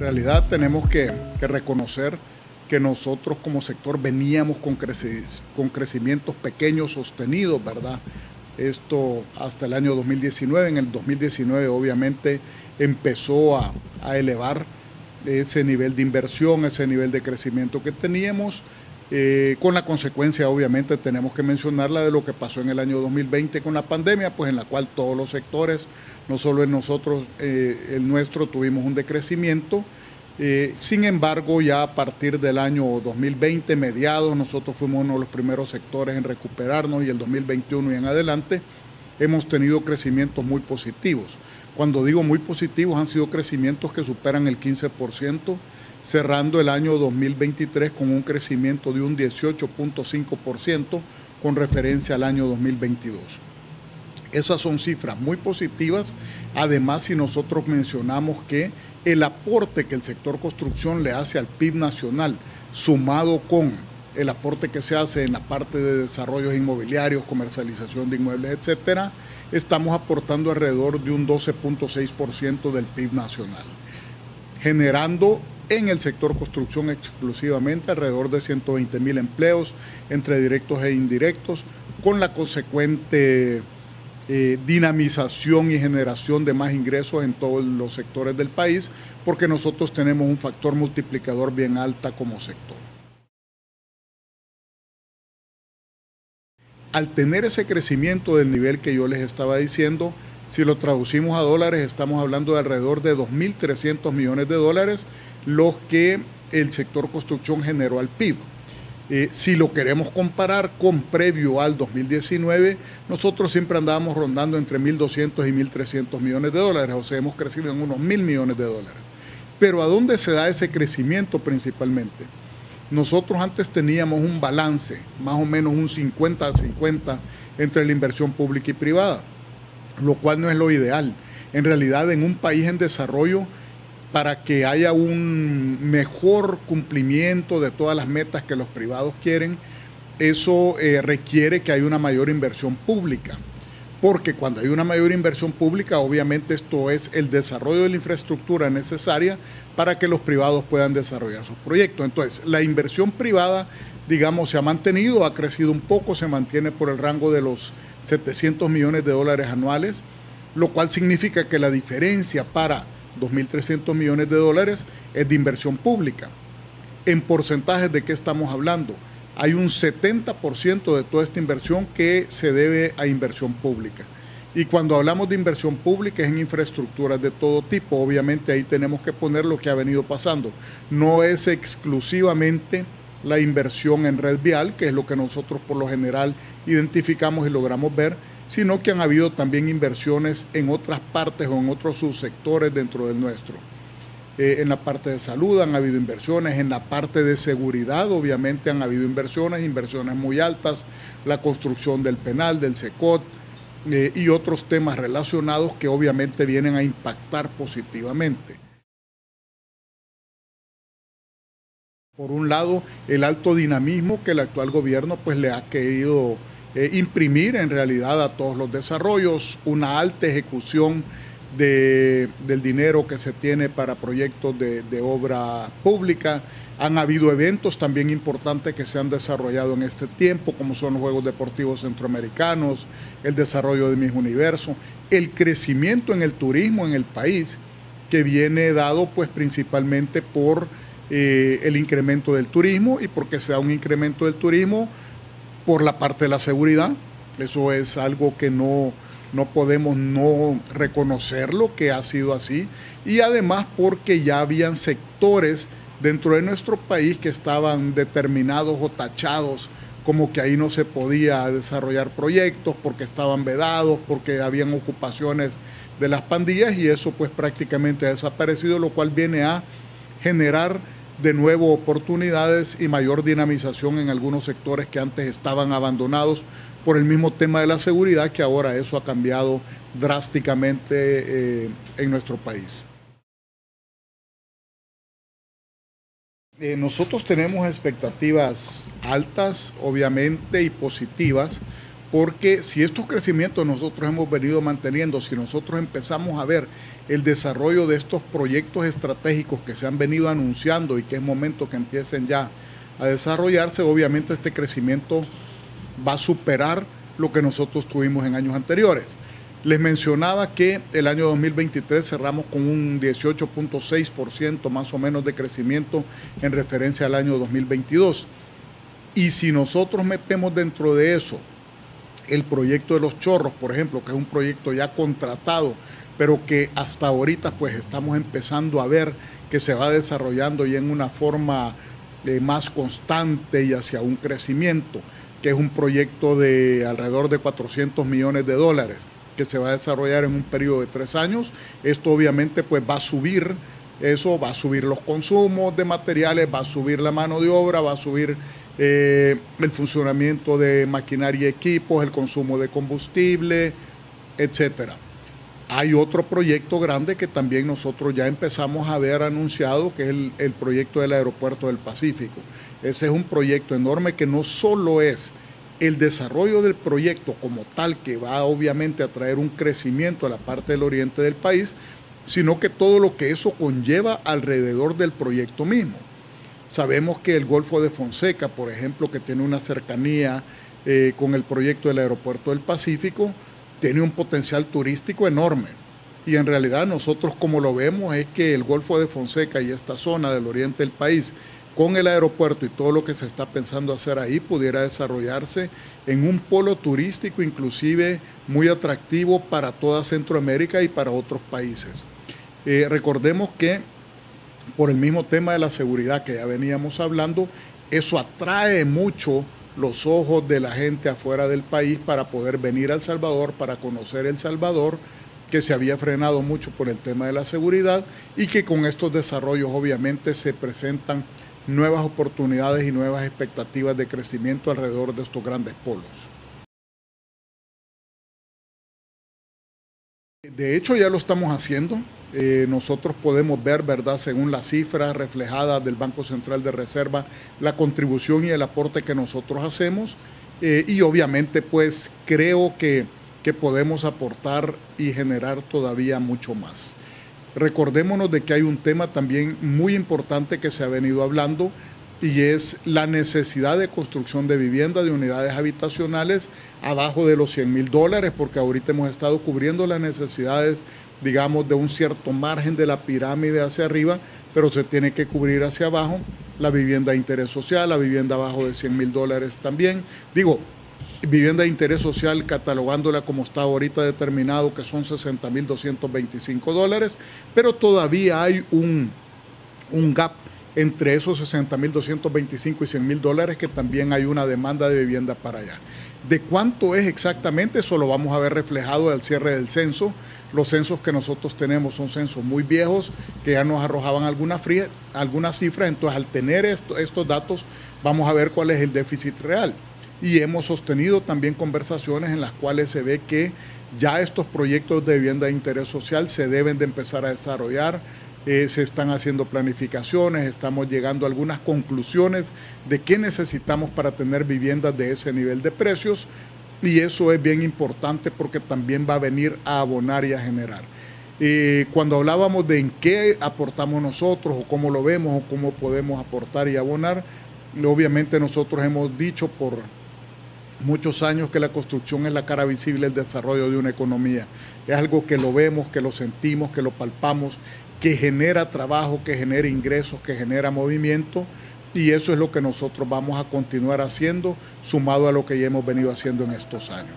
realidad tenemos que reconocer que nosotros como sector veníamos con crecimientos pequeños sostenidos, ¿verdad? Esto hasta el año 2019. En el 2019 obviamente empezó a elevar ese nivel de inversión, ese nivel de crecimiento que teníamos, con la consecuencia obviamente tenemos que mencionarla de lo que pasó en el año 2020 con la pandemia, pues en la cual todos los sectores, no solo en nosotros, el nuestro, tuvimos un decrecimiento. Sin embargo, ya a partir del año 2020, mediados, nosotros fuimos uno de los primeros sectores en recuperarnos y el 2021 y en adelante hemos tenido crecimientos muy positivos. Cuando digo muy positivos, han sido crecimientos que superan el 15%, cerrando el año 2023 con un crecimiento de un 18.5% con referencia al año 2022. Esas son cifras muy positivas. Además, si nosotros mencionamos que el aporte que el sector construcción le hace al PIB nacional, sumado con el aporte que se hace en la parte de desarrollos inmobiliarios, comercialización de inmuebles, etcétera, estamos aportando alrededor de un 12.6% del PIB nacional, generando en el sector construcción exclusivamente alrededor de 120.000 empleos entre directos e indirectos, con la consecuente dinamización y generación de más ingresos en todos los sectores del país, porque nosotros tenemos un factor multiplicador bien alta como sector. Al tener ese crecimiento del nivel que yo les estaba diciendo, si lo traducimos a dólares, estamos hablando de alrededor de 2.300 millones de dólares, los que el sector construcción generó al PIB. Si lo queremos comparar con previo al 2019, nosotros siempre andábamos rondando entre 1.200 y 1.300 millones de dólares, o sea, hemos crecido en unos 1.000 millones de dólares. Pero ¿a dónde se da ese crecimiento principalmente? Nosotros antes teníamos un balance, más o menos un 50-50 entre la inversión pública y privada, lo cual no es lo ideal. En realidad, en un país en desarrollo, para que haya un mejor cumplimiento de todas las metas que los privados quieren, eso requiere que haya una mayor inversión pública. Porque cuando hay una mayor inversión pública, obviamente esto es el desarrollo de la infraestructura necesaria para que los privados puedan desarrollar sus proyectos. Entonces, la inversión privada, digamos, se ha mantenido, ha crecido un poco, se mantiene por el rango de los 700 millones de dólares anuales, lo cual significa que la diferencia para 2.300 millones de dólares es de inversión pública. En porcentajes, ¿de qué estamos hablando? Hay un 70% de toda esta inversión que se debe a inversión pública. Y cuando hablamos de inversión pública es en infraestructuras de todo tipo. Obviamente ahí tenemos que poner lo que ha venido pasando. No es exclusivamente la inversión en red vial, que es lo que nosotros por lo general identificamos y logramos ver, sino que han habido también inversiones en otras partes o en otros subsectores dentro del nuestro. En la parte de salud han habido inversiones, en la parte de seguridad obviamente han habido inversiones muy altas, la construcción del penal, del SECOT y otros temas relacionados que obviamente vienen a impactar positivamente. Por un lado, el alto dinamismo que el actual gobierno pues le ha querido imprimir en realidad a todos los desarrollos, una alta ejecución del dinero que se tiene para proyectos de obra pública. Han habido eventos también importantes que se han desarrollado en este tiempo, como son los Juegos Deportivos Centroamericanos, el desarrollo de Miss Universo, el crecimiento en el turismo en el país, que viene dado pues principalmente por el incremento del turismo y porque se da un incremento del turismo por la parte de la seguridad. Eso es algo que no podemos no reconocerlo, que ha sido así, y además porque ya habían sectores dentro de nuestro país que estaban determinados o tachados como que ahí no se podía desarrollar proyectos porque estaban vedados, porque habían ocupaciones de las pandillas, y eso pues prácticamente ha desaparecido, lo cual viene a generar de nuevo oportunidades y mayor dinamización en algunos sectores que antes estaban abandonados por el mismo tema de la seguridad, que ahora eso ha cambiado drásticamente en nuestro país. Nosotros tenemos expectativas altas, obviamente, y positivas, porque si estos crecimientos nosotros hemos venido manteniendo, si nosotros empezamos a ver el desarrollo de estos proyectos estratégicos que se han venido anunciando y que es momento que empiecen ya a desarrollarse, obviamente este crecimiento va a superar lo que nosotros tuvimos en años anteriores. Les mencionaba que el año 2023 cerramos con un 18.6% más o menos de crecimiento en referencia al año 2022. Y si nosotros metemos dentro de eso el proyecto de Los Chorros, por ejemplo, que es un proyecto ya contratado, pero que hasta ahorita pues estamos empezando a ver que se va desarrollando ya en una forma más constante y hacia un crecimiento, que es un proyecto de alrededor de 400 millones de dólares, que se va a desarrollar en un periodo de 3 años. Esto obviamente pues va a subir, eso va a subir los consumos de materiales, va a subir la mano de obra, va a subir el funcionamiento de maquinaria y equipos, el consumo de combustible, etcétera. Hay otro proyecto grande que también nosotros ya empezamos a ver anunciado, que es el proyecto del Aeropuerto del Pacífico. Ese es un proyecto enorme que no solo es el desarrollo del proyecto como tal, que va obviamente a traer un crecimiento a la parte del oriente del país, sino que todo lo que eso conlleva alrededor del proyecto mismo. Sabemos que el Golfo de Fonseca, por ejemplo, que tiene una cercanía con el proyecto del Aeropuerto del Pacífico, tiene un potencial turístico enorme. Y en realidad nosotros como lo vemos es que el Golfo de Fonseca y esta zona del oriente del país, con el aeropuerto y todo lo que se está pensando hacer ahí, pudiera desarrollarse en un polo turístico inclusive muy atractivo para toda Centroamérica y para otros países. Recordemos que por el mismo tema de la seguridad que ya veníamos hablando, eso atrae mucho los ojos de la gente afuera del país para poder venir a El Salvador, para conocer El Salvador, que se había frenado mucho por el tema de la seguridad y que con estos desarrollos obviamente se presentan nuevas oportunidades y nuevas expectativas de crecimiento alrededor de estos grandes polos. De hecho ya lo estamos haciendo. Nosotros podemos ver, ¿verdad?, según las cifras reflejadas del Banco Central de Reserva, la contribución y el aporte que nosotros hacemos y obviamente pues creo que podemos aportar y generar todavía mucho más. Recordémonos de que hay un tema también muy importante que se ha venido hablando y es la necesidad de construcción de vivienda, de unidades habitacionales abajo de los $100,000, porque ahorita hemos estado cubriendo las necesidades, digamos, de un cierto margen de la pirámide hacia arriba, pero se tiene que cubrir hacia abajo la vivienda de interés social, la vivienda abajo de $100,000 también. Digo, vivienda de interés social catalogándola como está ahorita determinado, que son $60,225, pero todavía hay un gap entre esos $60,225 y $100,000, que también hay una demanda de vivienda para allá. ¿De cuánto es exactamente? Eso lo vamos a ver reflejado al cierre del censo. Los censos que nosotros tenemos son censos muy viejos, que ya nos arrojaban algunas cifras, entonces al tener estos datos vamos a ver cuál es el déficit real. Y hemos sostenido también conversaciones en las cuales se ve que ya estos proyectos de vivienda de interés social se deben de empezar a desarrollar. Se están haciendo planificaciones, estamos llegando a algunas conclusiones de qué necesitamos para tener viviendas de ese nivel de precios, y eso es bien importante porque también va a venir a abonar y a generar. Cuando hablábamos de en qué aportamos nosotros o cómo lo vemos o cómo podemos aportar y abonar, obviamente nosotros hemos dicho por muchos años que la construcción es la cara visible del desarrollo de una economía. Es algo que lo vemos, que lo sentimos, que lo palpamos, que genera trabajo, que genera ingresos, que genera movimiento, y eso es lo que nosotros vamos a continuar haciendo, sumado a lo que ya hemos venido haciendo en estos años.